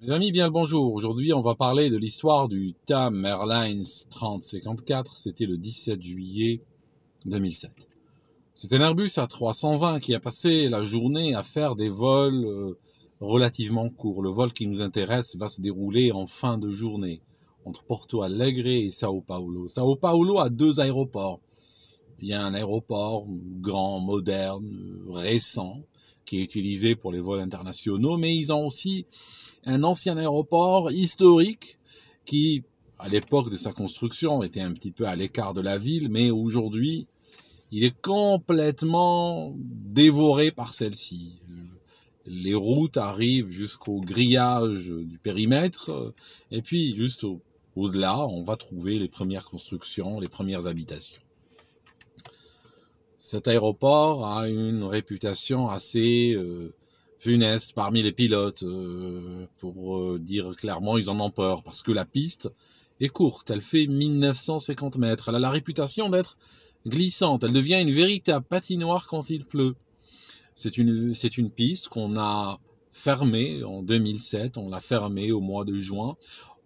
Les amis, bien le bonjour. Aujourd'hui, on va parler de l'histoire du TAM Airlines 3054. C'était le 17 juillet 2007. C'est un Airbus A320 qui a passé la journée à faire des vols relativement courts. Le vol qui nous intéresse va se dérouler en fin de journée entre Porto Alegre et Sao Paulo. Sao Paulo a deux aéroports. Il y a un aéroport grand, moderne, récent, qui est utilisé pour les vols internationaux, mais ils ont aussi un ancien aéroport historique qui, à l'époque de sa construction, était un petit peu à l'écart de la ville, mais aujourd'hui, il est complètement dévoré par celle-ci. Les routes arrivent jusqu'au grillage du périmètre, et puis juste au-delà, on va trouver les premières constructions, les premières habitations. Cet aéroport a une réputation assez funeste parmi les pilotes. Pour dire clairement, ils en ont peur parce que la piste est courte. Elle fait 1950 mètres. Elle a la réputation d'être glissante. Elle devient une véritable patinoire quand il pleut. C'est une piste qu'on a fermée en 2007. On l'a fermée au mois de juin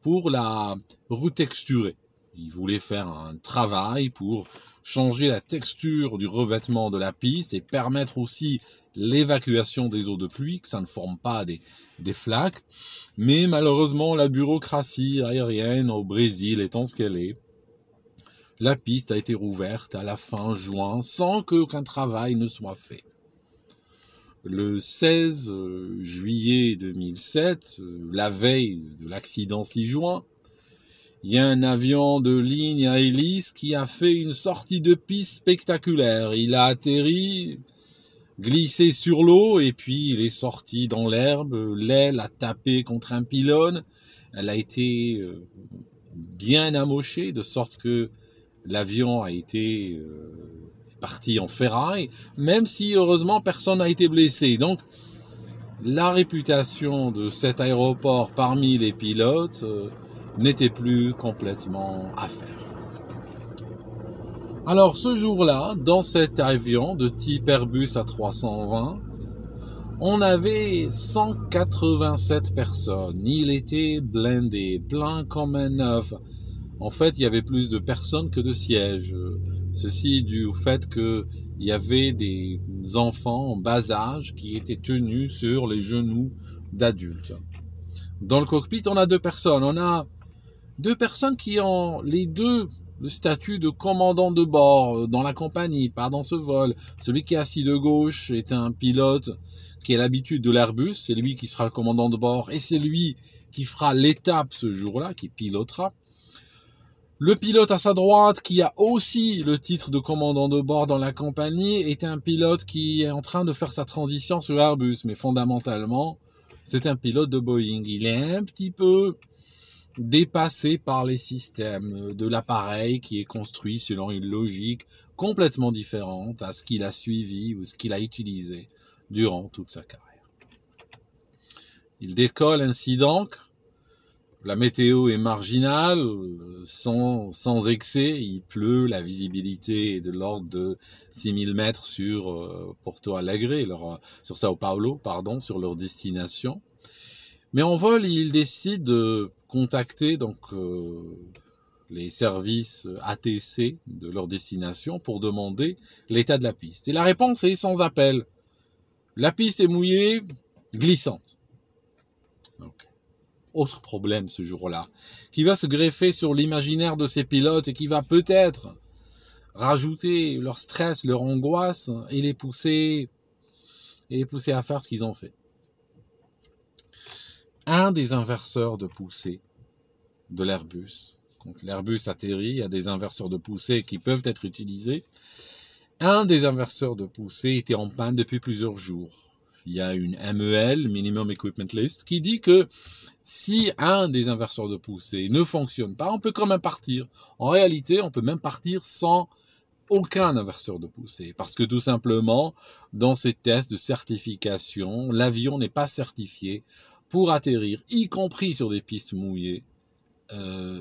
pour la retexturer. Ils voulaient faire un travail pour changer la texture du revêtement de la piste et permettre aussi l'évacuation des eaux de pluie, que ça ne forme pas des flaques. Mais malheureusement, la bureaucratie aérienne au Brésil étant ce qu'elle est, la piste a été rouverte à la fin juin sans qu'aucun travail ne soit fait. Le 16 juillet 2007, la veille de l'accident 6 juin, il y a un avion de ligne à hélice qui a fait une sortie de piste spectaculaire. Il a atterri, glissé sur l'eau et puis il est sorti dans l'herbe. L'aile a tapé contre un pylône. Elle a été bien amochée de sorte que l'avion a été parti en ferraille, même si heureusement personne n'a été blessé. Donc la réputation de cet aéroport parmi les pilotes n'était plus complètement à faire. Alors ce jour-là, dans cet avion de type Airbus A320, on avait 187 personnes. Il était blindé, plein comme un œuf. En fait, il y avait plus de personnes que de sièges. Ceci dû au fait qu'il y avait des enfants en bas âge qui étaient tenus sur les genoux d'adultes. Dans le cockpit, on a deux personnes. On a deux personnes qui ont les deux le statut de commandant de bord dans la compagnie, pas dans ce vol. Celui qui est assis de gauche est un pilote qui a l'habitude de l'Airbus, c'est lui qui sera le commandant de bord et c'est lui qui fera l'étape ce jour-là, qui pilotera. Le pilote à sa droite, qui a aussi le titre de commandant de bord dans la compagnie, est un pilote qui est en train de faire sa transition sur Airbus, mais fondamentalement, c'est un pilote de Boeing. Il est un petit peu dépassé par les systèmes de l'appareil qui est construit selon une logique complètement différente à ce qu'il a suivi ou ce qu'il a utilisé durant toute sa carrière. Il décolle ainsi donc. La météo est marginale, sans excès, il pleut, la visibilité est de l'ordre de 6000 mètres sur Porto Alegre, sur Sao Paulo, sur leur destination. Mais en vol, il décide de contacter donc les services ATC de leur destination pour demander l'état de la piste. Et la réponse est sans appel. La piste est mouillée, glissante. Okay. Autre problème ce jour-là, qui va se greffer sur l'imaginaire de ces pilotes et qui va peut-être rajouter leur stress, leur angoisse et les pousser à faire ce qu'ils ont fait. Un des inverseurs de poussée de l'Airbus, quand l'Airbus atterrit, il y a des inverseurs de poussée qui peuvent être utilisés. Un des inverseurs de poussée était en panne depuis plusieurs jours. Il y a une MEL, Minimum Equipment List, qui dit que si un des inverseurs de poussée ne fonctionne pas, on peut quand même partir. En réalité, on peut même partir sans aucun inverseur de poussée. Parce que tout simplement, dans ces tests de certification, l'avion n'est pas certifié pour atterrir, y compris sur des pistes mouillées,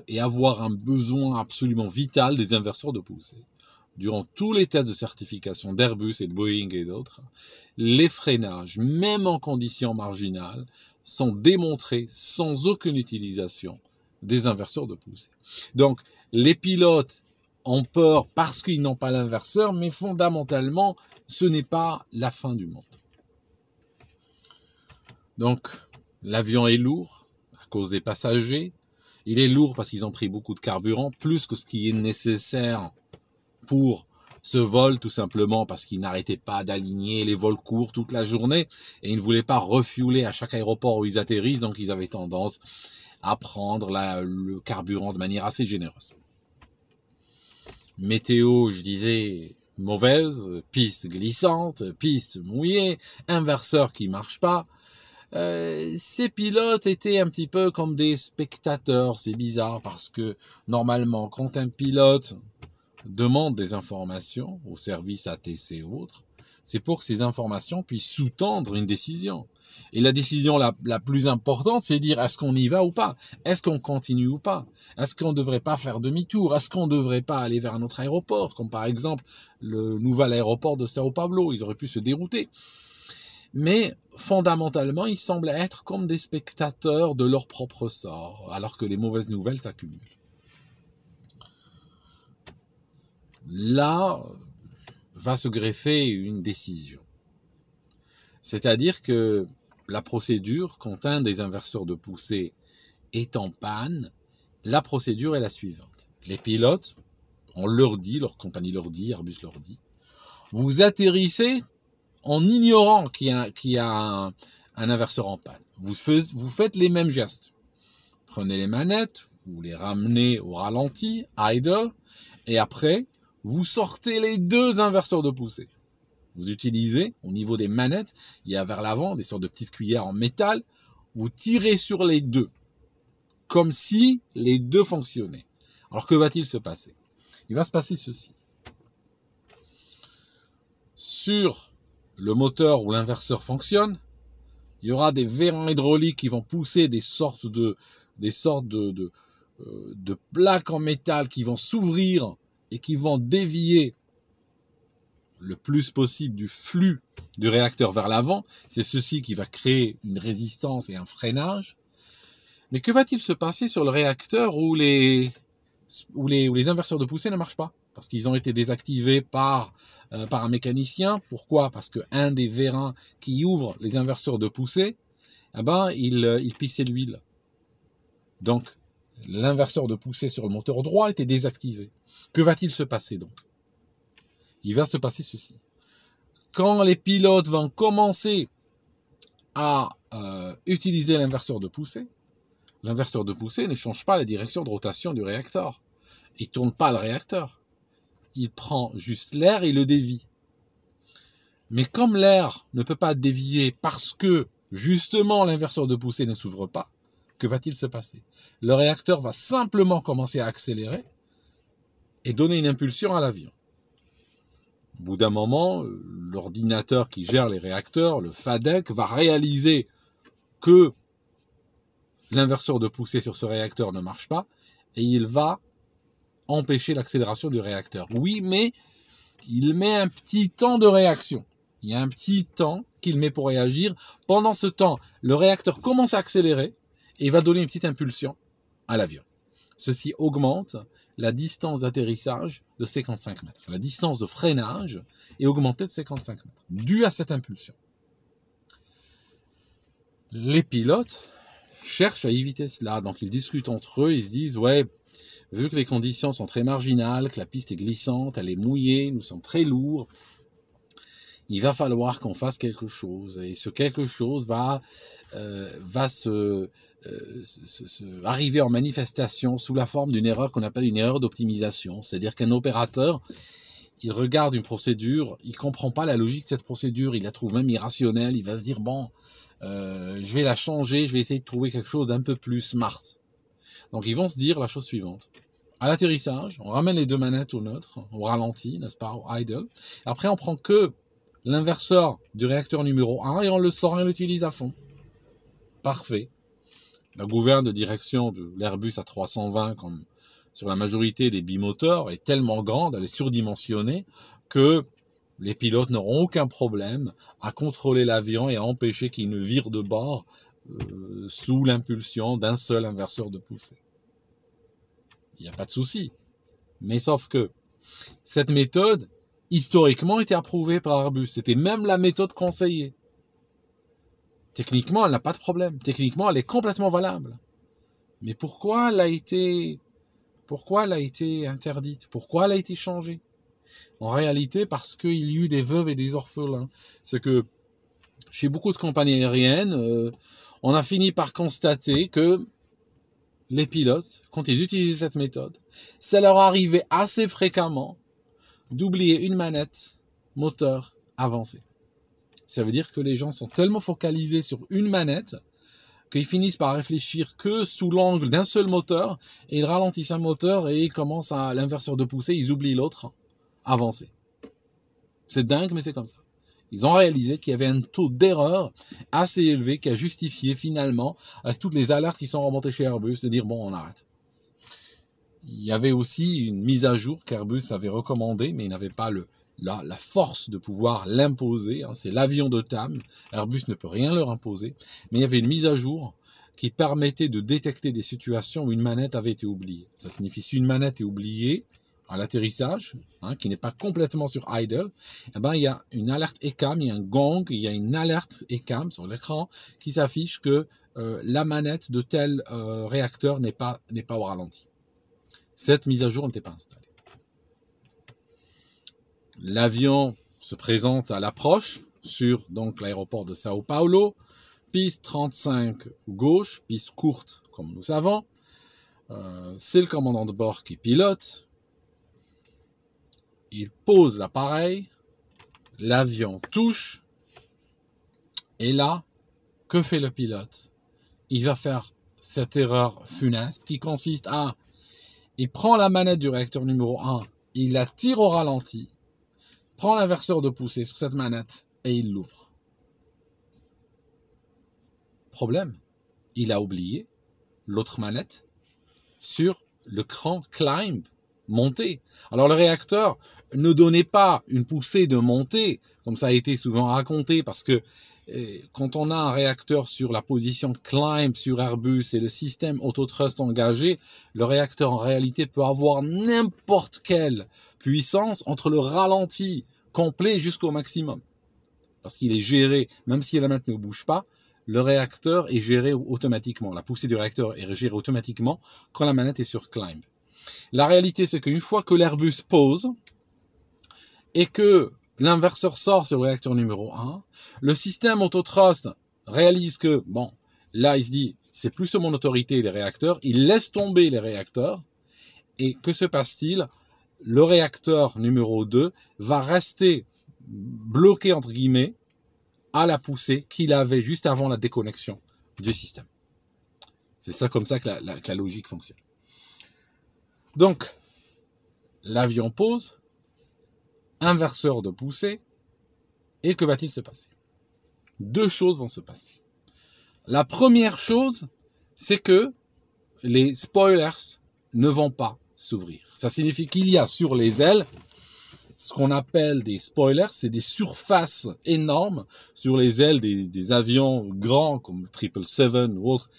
et avoir un besoin absolument vital des inverseurs de poussée. durant tous les tests de certification d'Airbus et de Boeing et d'autres, les freinages, même en conditions marginales, sont démontrés sans aucune utilisation des inverseurs de poussée. Donc, les pilotes ont peur parce qu'ils n'ont pas l'inverseur, mais fondamentalement, ce n'est pas la fin du monde. Donc, l'avion est lourd à cause des passagers. Il est lourd parce qu'ils ont pris beaucoup de carburant, plus que ce qui est nécessaire pour ce vol, tout simplement parce qu'ils n'arrêtaient pas d'aligner les vols courts toute la journée et ils ne voulaient pas refueler à chaque aéroport où ils atterrissent, donc ils avaient tendance à prendre le carburant de manière assez généreuse. Météo, je disais, mauvaise, piste glissante, piste mouillée, inverseur qui marche pas. Ces pilotes étaient un petit peu comme des spectateurs. C'est bizarre parce que normalement, quand un pilote demande des informations au service ATC ou autre, c'est pour que ces informations puissent sous-tendre une décision. Et la décision la plus importante, c'est dire est-ce qu'on y va ou pas? Est-ce qu'on continue ou pas? Est-ce qu'on ne devrait pas faire demi-tour? Est-ce qu'on ne devrait pas aller vers un autre aéroport? Comme par exemple le nouvel aéroport de Sao Paulo, ils auraient pu se dérouter. Mais fondamentalement, ils semblent être comme des spectateurs de leur propre sort, alors que les mauvaises nouvelles s'accumulent. Là, va se greffer une décision. C'est-à-dire que la procédure, quand un des inverseurs de poussée est en panne, la procédure est la suivante. Les pilotes, on leur dit, leur compagnie leur dit, Airbus leur dit, vous atterrissez en ignorant qu'il y a un inverseur en panne. Vous faites les mêmes gestes. Prenez les manettes, vous les ramenez au ralenti, idle, et après, vous sortez les deux inverseurs de poussée. Vous utilisez, au niveau des manettes, il y a vers l'avant des sortes de petites cuillères en métal, vous tirez sur les deux, comme si les deux fonctionnaient. Alors que va-t-il se passer? Il va se passer ceci. Sur le moteur où l'inverseur fonctionne, il y aura des vérins hydrauliques qui vont pousser des sortes de plaques en métal qui vont s'ouvrir et qui vont dévier le plus possible du flux du réacteur vers l'avant. C'est ceci qui va créer une résistance et un freinage. Mais que va-t-il se passer sur le réacteur où les inverseurs de poussée ne marchent pas? Parce qu'ils ont été désactivés par un mécanicien. Pourquoi? Parce que un des vérins qui ouvre les inverseurs de poussée, il pissait de l'huile. Donc, l'inverseur de poussée sur le moteur droit était désactivé. Que va-t-il se passer donc? Il va se passer ceci. Quand les pilotes vont commencer à utiliser l'inverseur de poussée ne change pas la direction de rotation du réacteur. Il ne tourne pas le réacteur. Il prend juste l'air et le dévie. Mais comme l'air ne peut pas dévier parce que, justement, l'inverseur de poussée ne s'ouvre pas, que va-t-il se passer? Le réacteur va simplement commencer à accélérer et donner une impulsion à l'avion. Au bout d'un moment, l'ordinateur qui gère les réacteurs, le FADEC, va réaliser que l'inverseur de poussée sur ce réacteur ne marche pas et il va empêcher l'accélération du réacteur. Oui, mais il met un petit temps de réaction. Il y a un petit temps qu'il met pour réagir. Pendant ce temps, le réacteur commence à accélérer et va donner une petite impulsion à l'avion. Ceci augmente la distance d'atterrissage de 55 mètres. La distance de freinage est augmentée de 55 mètres, due à cette impulsion. Les pilotes cherchent à éviter cela, donc ils discutent entre eux, ils se disent, ouais, vu que les conditions sont très marginales, que la piste est glissante, elle est mouillée, nous sommes très lourds, il va falloir qu'on fasse quelque chose. Et ce quelque chose va arriver en manifestation sous la forme d'une erreur qu'on appelle une erreur d'optimisation. C'est-à-dire qu'un opérateur, il regarde une procédure, il comprend pas la logique de cette procédure, il la trouve même irrationnelle, il va se dire, bon, je vais la changer, je vais essayer de trouver quelque chose d'un peu plus smart. Donc ils vont se dire la chose suivante. À l'atterrissage, on ramène les deux manettes au neutre, au ralenti, n'est-ce pas, au idle. Après, on prend que l'inverseur du réacteur numéro 1 et on le sort et on l'utilise à fond. Parfait. La gouverne de direction de l'Airbus A320, comme sur la majorité des bimoteurs est tellement grande, elle est surdimensionnée, que les pilotes n'auront aucun problème à contrôler l'avion et à empêcher qu'il ne vire de bord sous l'impulsion d'un seul inverseur de poussée. Il n'y a pas de souci. Mais sauf que cette méthode, historiquement, était approuvée par Airbus. C'était même la méthode conseillée. Techniquement, elle n'a pas de problème. Techniquement, elle est complètement valable. Mais pourquoi elle a été interdite? Pourquoi elle a été changée? En réalité, parce qu'il y a eu des veuves et des orphelins. C'est que chez beaucoup de compagnies aériennes, on a fini par constater que les pilotes, quand ils utilisaient cette méthode, ça leur arrivait assez fréquemment d'oublier une manette moteur avancée. Ça veut dire que les gens sont tellement focalisés sur une manette qu'ils finissent par réfléchir que sous l'angle d'un seul moteur, et ils ralentissent un moteur et ils commencent à l'inverseur de poussée, ils oublient l'autre avancé. C'est dingue, mais c'est comme ça. Ils ont réalisé qu'il y avait un taux d'erreur assez élevé qui a justifié finalement, avec toutes les alertes qui sont remontées chez Airbus, de dire bon, on arrête. Il y avait aussi une mise à jour qu'Airbus avait recommandée, mais il n'avait pas la force de pouvoir l'imposer. C'est l'avion de TAM. Airbus ne peut rien leur imposer. Mais il y avait une mise à jour qui permettait de détecter des situations où une manette avait été oubliée. Ça signifie si une manette est oubliée à l'atterrissage, qui n'est pas complètement sur idle, il y a une alerte ECAM, il y a un gong, il y a une alerte ECAM sur l'écran qui s'affiche que la manette de tel réacteur n'est pas au ralenti. Cette mise à jour n'était pas installée. L'avion se présente à l'approche sur donc l'aéroport de Sao Paulo, piste 35 gauche, piste courte comme nous savons. C'est le commandant de bord qui pilote. Il pose l'appareil, l'avion touche, et là, que fait le pilote? Il va faire cette erreur funeste qui consiste à, il prend la manette du réacteur numéro 1, il la tire au ralenti, prend l'inverseur de poussée sur cette manette et il l'ouvre. Problème, il a oublié l'autre manette sur le cran climb, montée. Alors le réacteur ne donnait pas une poussée de montée, comme ça a été souvent raconté, parce que quand on a un réacteur sur la position climb sur Airbus et le système autothrust engagé, le réacteur en réalité peut avoir n'importe quelle puissance entre le ralenti complet jusqu'au maximum. Parce qu'il est géré, même si la manette ne bouge pas, le réacteur est géré automatiquement. La poussée du réacteur est gérée automatiquement quand la manette est sur climb. La réalité, c'est qu'une fois que l'Airbus pose et que l'inverseur sort sur le réacteur numéro 1, le système autothrust réalise que, bon, là, il se dit, c'est plus sous mon autorité les réacteurs, il laisse tomber les réacteurs, et que se passe-t-il? Le réacteur numéro 2 va rester bloqué, entre guillemets, à la poussée qu'il avait juste avant la déconnexion du système. C'est ça comme ça que la logique fonctionne. Donc, l'avion pose, inverseur de poussée, et que va-t-il se passer? Deux choses vont se passer. La première chose, c'est que les spoilers ne vont pas s'ouvrir. Ça signifie qu'il y a sur les ailes ce qu'on appelle des spoilers, c'est des surfaces énormes sur les ailes des avions grands comme 777 ou autres.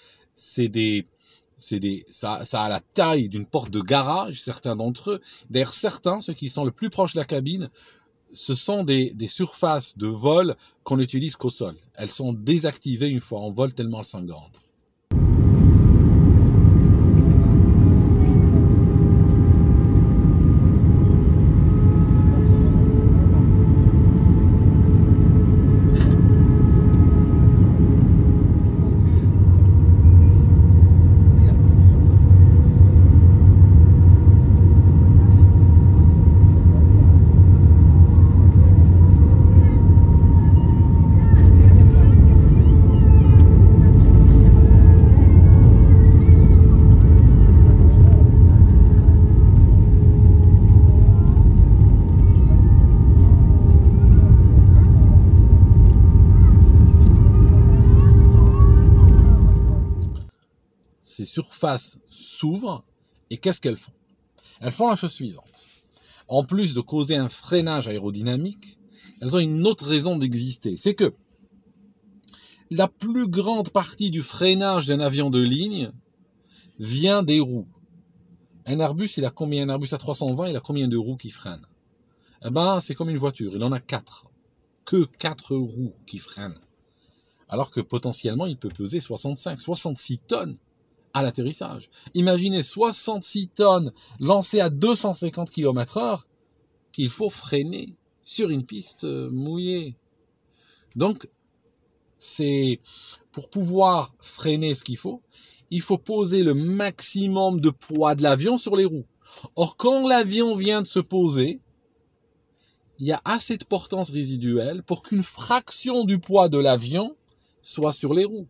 Ça a la taille d'une porte de garage, certains d'entre eux. D'ailleurs, certains, ceux qui sont le plus proches de la cabine, ce sont des surfaces de vol qu'on n'utilise qu'au sol. Elles sont désactivées une fois en vol tellement elles sont grandes. Ces surfaces s'ouvrent et qu'est-ce qu'elles font? Elles font la chose suivante. En plus de causer un freinage aérodynamique, elles ont une autre raison d'exister. C'est que la plus grande partie du freinage d'un avion de ligne vient des roues. Un Airbus, il a combien? Un Airbus A320, il a combien de roues qui freinent? Eh ben, c'est comme une voiture, il en a 4. Que 4 roues qui freinent. Alors que potentiellement, il peut peser 65, 66 tonnes à l'atterrissage. Imaginez 66 tonnes lancées à 250 km/h qu'il faut freiner sur une piste mouillée. Donc, c'est pour pouvoir freiner ce qu'il faut, il faut poser le maximum de poids de l'avion sur les roues. Or, quand l'avion vient de se poser, il y a assez de portance résiduelle pour qu'une fraction du poids de l'avion soit sur les roues.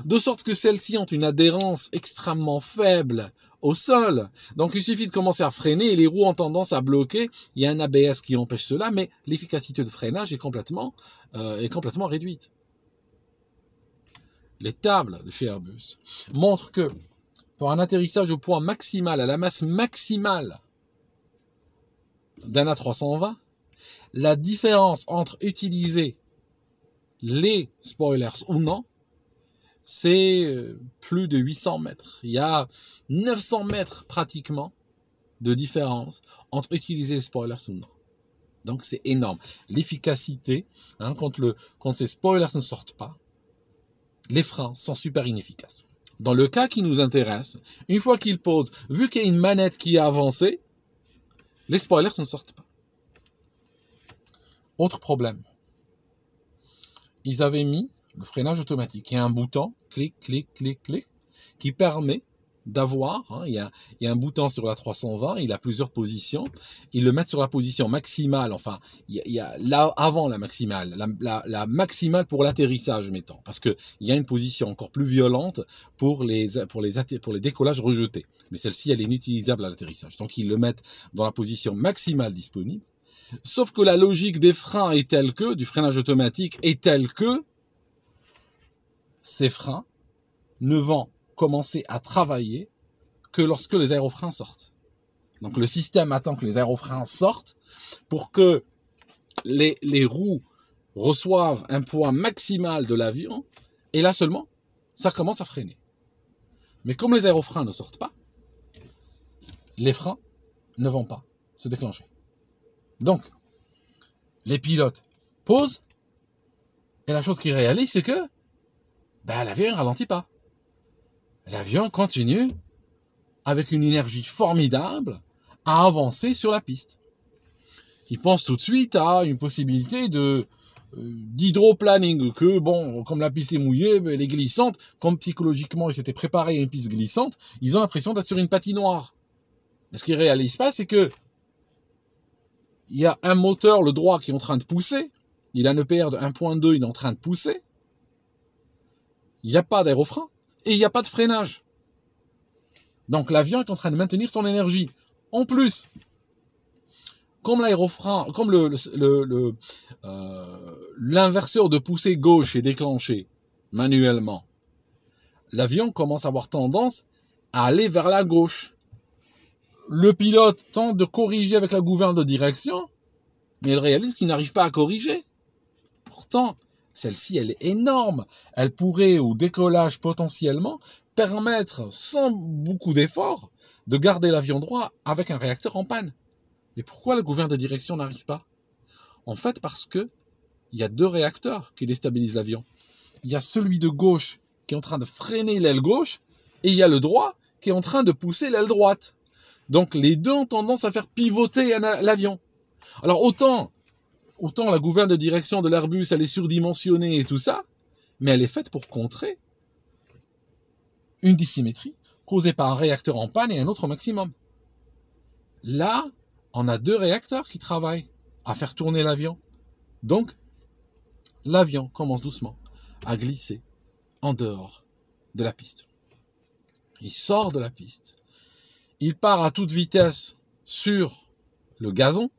De sorte que celles-ci ont une adhérence extrêmement faible au sol. Donc il suffit de commencer à freiner et les roues ont tendance à bloquer. Il y a un ABS qui empêche cela, mais l'efficacité de freinage est complètement réduite. Les tables de chez Airbus montrent que pour un atterrissage au poids maximal, à la masse maximale d'un A320, la différence entre utiliser les spoilers ou non, c'est plus de 800 mètres. Il y a 900 mètres pratiquement de différence entre utiliser les spoilers ou non. Donc c'est énorme. L'efficacité, quand ces spoilers ne sortent pas, les freins sont super inefficaces. Dans le cas qui nous intéresse, une fois qu'ils posent, vu qu'il y a une manette qui est avancée, les spoilers ne sortent pas. Autre problème. Ils avaient mis le freinage automatique. Il y a un bouton, clic, clic, clic, clic, qui permet d'avoir, il y a un bouton sur la 320, il a plusieurs positions, ils le mettent sur la position maximale, enfin, il y a là, avant la maximale, la maximale pour l'atterrissage, mettons, parce que il y a une position encore plus violente pour les décollages rejetés. Mais celle-ci, elle est inutilisable à l'atterrissage. Donc, ils le mettent dans la position maximale disponible. Sauf que la logique des freins est telle que, du freinage automatique est telle que, ces freins ne vont commencer à travailler que lorsque les aérofreins sortent. Donc le système attend que les aérofreins sortent pour que les roues reçoivent un poids maximal de l'avion, et là seulement, ça commence à freiner. Mais comme les aérofreins ne sortent pas, les freins ne vont pas se déclencher. Donc, les pilotes posent, et la chose qu'ils réalisent, c'est que l'avion ne ralentit pas. L'avion continue, avec une énergie formidable, à avancer sur la piste. Ils pensent tout de suite à une possibilité d'hydroplaning, que bon, comme la piste est mouillée, elle est glissante, comme psychologiquement ils s'étaient préparés à une piste glissante, ils ont l'impression d'être sur une patinoire. Mais ce qu'ils réalisent pas, c'est que il y a un moteur, le droit, qui est en train de pousser, il a un EPR de 1.2, il est en train de pousser, il n'y a pas d'aérofrein, et il n'y a pas de freinage. Donc l'avion est en train de maintenir son énergie. En plus, comme l'aérofrein, comme l'inverseur de poussée gauche est déclenché manuellement, l'avion commence à avoir tendance à aller vers la gauche. Le pilote tente de corriger avec la gouverne de direction, mais il réalise qu'il n'arrive pas à corriger. Pourtant, celle-ci, elle est énorme. Elle pourrait, au décollage potentiellement, permettre, sans beaucoup d'efforts, de garder l'avion droit avec un réacteur en panne. Mais pourquoi la gouverne de direction n'arrive pas? En fait, parce que il y a 2 réacteurs qui déstabilisent l'avion. Il y a celui de gauche qui est en train de freiner l'aile gauche, et il y a le droit qui est en train de pousser l'aile droite. Donc les deux ont tendance à faire pivoter l'avion. Alors autant la gouverne de direction de l'Airbus, elle est surdimensionnée et tout ça, mais elle est faite pour contrer une dissymétrie causée par un réacteur en panne et un autre au maximum. Là, on a 2 réacteurs qui travaillent à faire tourner l'avion. Donc, l'avion commence doucement à glisser en dehors de la piste. Il sort de la piste. Il part à toute vitesse sur le gazon.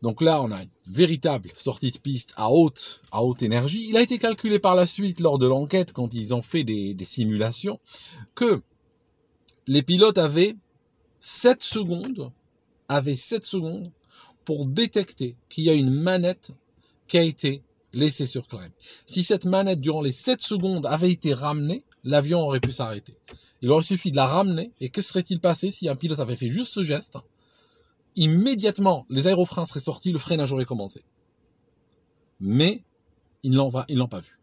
Donc là, on a une véritable sortie de piste à haute énergie. Il a été calculé par la suite, lors de l'enquête, quand ils ont fait des simulations, que les pilotes avaient 7 secondes, avait 7 secondes pour détecter qu'il y a une manette qui a été laissée sur climb. Si cette manette, durant les 7 secondes, avait été ramenée, l'avion aurait pu s'arrêter. Il aurait suffi de la ramener, et que serait-il passé si un pilote avait fait juste ce geste? Immédiatement, les aérofreins seraient sortis, le freinage aurait commencé. Mais, ils l'ont pas vu.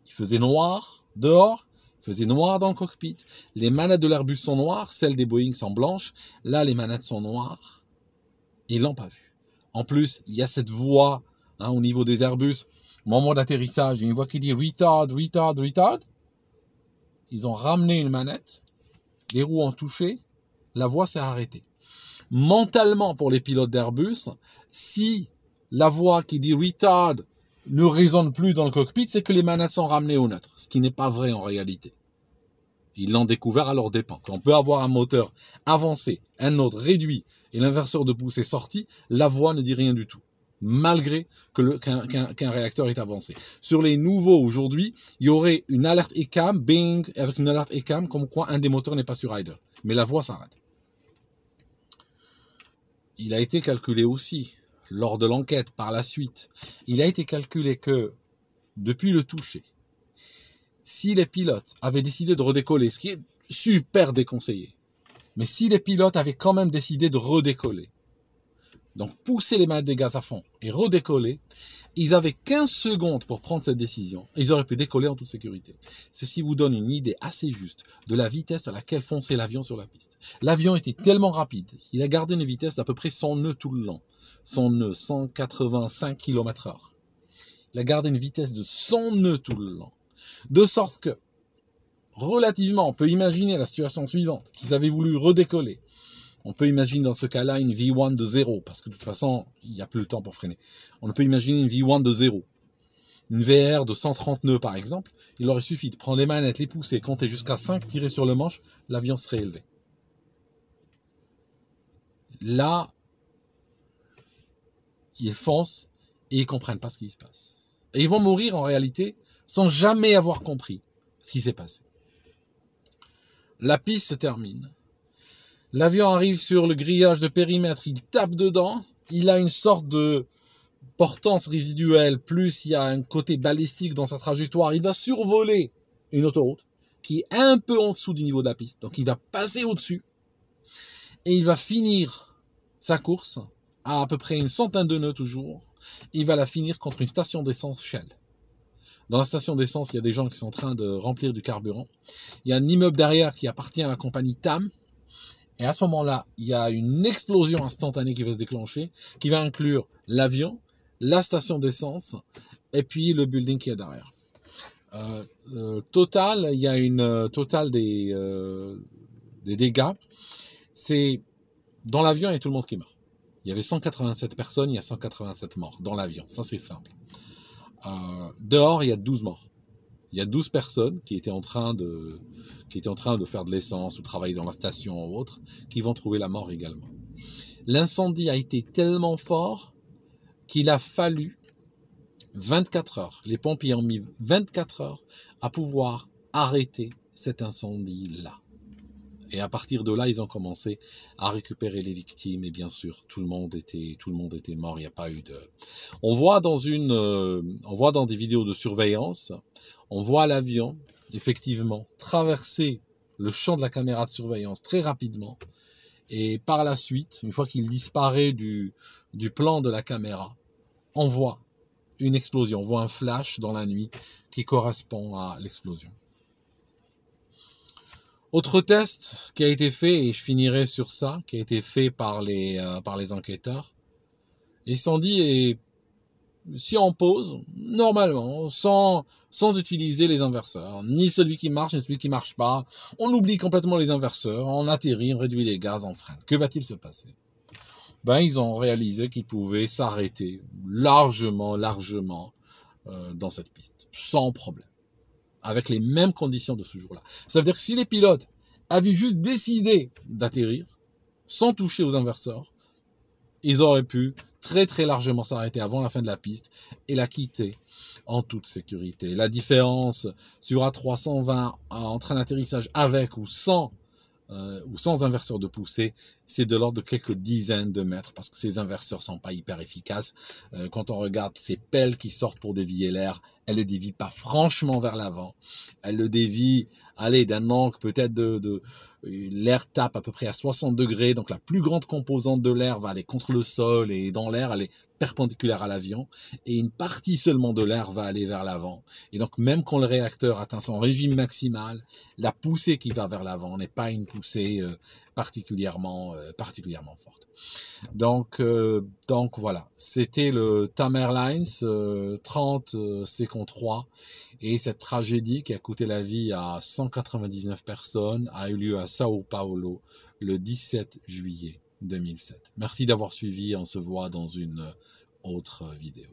Il faisait noir dehors, il faisait noir dans le cockpit, les manettes de l'Airbus sont noires, celles des Boeing sont blanches, là les manettes sont noires, ils l'ont pas vu. En plus, il y a cette voix au niveau des Airbus, au moment d'atterrissage, il y a une voix qui dit retard, retard, retard. Ils ont ramené une manette, les roues ont touché, la voix s'est arrêtée. Mentalement, pour les pilotes d'Airbus, si la voix qui dit retard ne résonne plus dans le cockpit, c'est que les manettes sont ramenées au neutre, ce qui n'est pas vrai en réalité. Ils l'ont découvert à leurs dépens. Quand on peut avoir un moteur avancé, un autre réduit, et l'inverseur de poussée sorti, la voix ne dit rien du tout, malgré qu'un réacteur est avancé. Sur les nouveaux aujourd'hui, il y aurait une alerte ECAM, bing, avec une alerte ECAM, comme quoi un des moteurs n'est pas sur idle. Mais la voix s'arrête. Il a été calculé aussi, lors de l'enquête par la suite, il a été calculé que, depuis le toucher, si les pilotes avaient décidé de redécoller, ce qui est super déconseillé, mais si les pilotes avaient quand même décidé de redécoller, donc pousser les manettes des gaz à fond et redécoller, ils avaient 15 secondes pour prendre cette décision. Ils auraient pu décoller en toute sécurité. Ceci vous donne une idée assez juste de la vitesse à laquelle fonçait l'avion sur la piste. L'avion était tellement rapide, il a gardé une vitesse d'à peu près 100 nœuds tout le long. Son nœud, 185 km/h. Il a gardé une vitesse de 100 nœuds tout le long. De sorte que, relativement, on peut imaginer la situation suivante, qu'ils avaient voulu redécoller. On peut imaginer dans ce cas-là une V1 de 0, parce que de toute façon, il n'y a plus le temps pour freiner. On peut imaginer une V1 de 0. Une VR de 130 nœuds par exemple, il aurait suffi de prendre les manettes, les pousser, compter jusqu'à 5, tirer sur le manche, l'avion serait élevé. Là, ils foncent et ils comprennent pas ce qui se passe. Et ils vont mourir en réalité sans jamais avoir compris ce qui s'est passé. La piste se termine. L'avion arrive sur le grillage de périmètre, il tape dedans, il a une sorte de portance résiduelle, plus il y a un côté balistique dans sa trajectoire, il va survoler une autoroute qui est un peu en dessous du niveau de la piste, donc il va passer au-dessus et il va finir sa course à peu près une centaine de nœuds toujours, il va la finir contre une station d'essence Shell. Dans la station d'essence, il y a des gens qui sont en train de remplir du carburant, il y a un immeuble derrière qui appartient à la compagnie TAM. Et à ce moment-là, il y a une explosion instantanée qui va se déclencher, qui va inclure l'avion, la station d'essence, et puis le building qui est derrière. Total, il y a une totale des dégâts. C'est dans l'avion, il y a tout le monde qui meurt. Il y avait 187 personnes, il y a 187 morts dans l'avion. Ça, c'est simple. Dehors, il y a 12 morts. Il y a 12 personnes qui étaient en train de faire de l'essence ou travailler dans la station ou autre, qui vont trouver la mort également. L'incendie a été tellement fort qu'il a fallu 24 heures. Les pompiers ont mis 24 heures à pouvoir arrêter cet incendie-là. Et à partir de là, ils ont commencé à récupérer les victimes et bien sûr, tout le monde était mort. Il n'y a pas eu de. On voit dans des vidéos de surveillance, on voit l'avion effectivement traverser le champ de la caméra de surveillance très rapidement. Et par la suite, une fois qu'il disparaît du plan de la caméra, on voit une explosion, on voit un flash dans la nuit qui correspond à l'explosion. Autre test qui a été fait, et je finirai sur ça, qui a été fait par les enquêteurs. Ils se sont dit, et si on pose, normalement, sans utiliser les inverseurs, ni celui qui marche, ni celui qui marche pas, on oublie complètement les inverseurs, on atterrit, on réduit les gaz, on freine. Que va-t-il se passer? Ils ont réalisé qu'ils pouvaient s'arrêter largement dans cette piste, sans problème. Avec les mêmes conditions de ce jour-là. Ça veut dire que si les pilotes avaient juste décidé d'atterrir, sans toucher aux inverseurs, ils auraient pu très très largement s'arrêter avant la fin de la piste et la quitter en toute sécurité. La différence sur A320 entre un atterrissage avec ou sans ou sans inverseur de poussée, c'est de l'ordre de quelques dizaines de mètres, parce que ces inverseurs sont pas hyper efficaces. Quand on regarde ces pelles qui sortent pour dévier l'air, elles le dévient pas franchement vers l'avant. Elles le dévient, allez, d'un angle peut-être l'air tape à peu près à 60 degrés, donc la plus grande composante de l'air va aller contre le sol et dans l'air, elle est perpendiculaire à l'avion, et une partie seulement de l'air va aller vers l'avant. Et donc même quand le réacteur atteint son régime maximal, la poussée qui va vers l'avant n'est pas une poussée particulièrement forte. Donc voilà, c'était le TAM Airlines 30 C-3, et cette tragédie qui a coûté la vie à 199 personnes a eu lieu à Sao Paulo le 17 juillet 2007. Merci d'avoir suivi, on se voit dans une autre vidéo.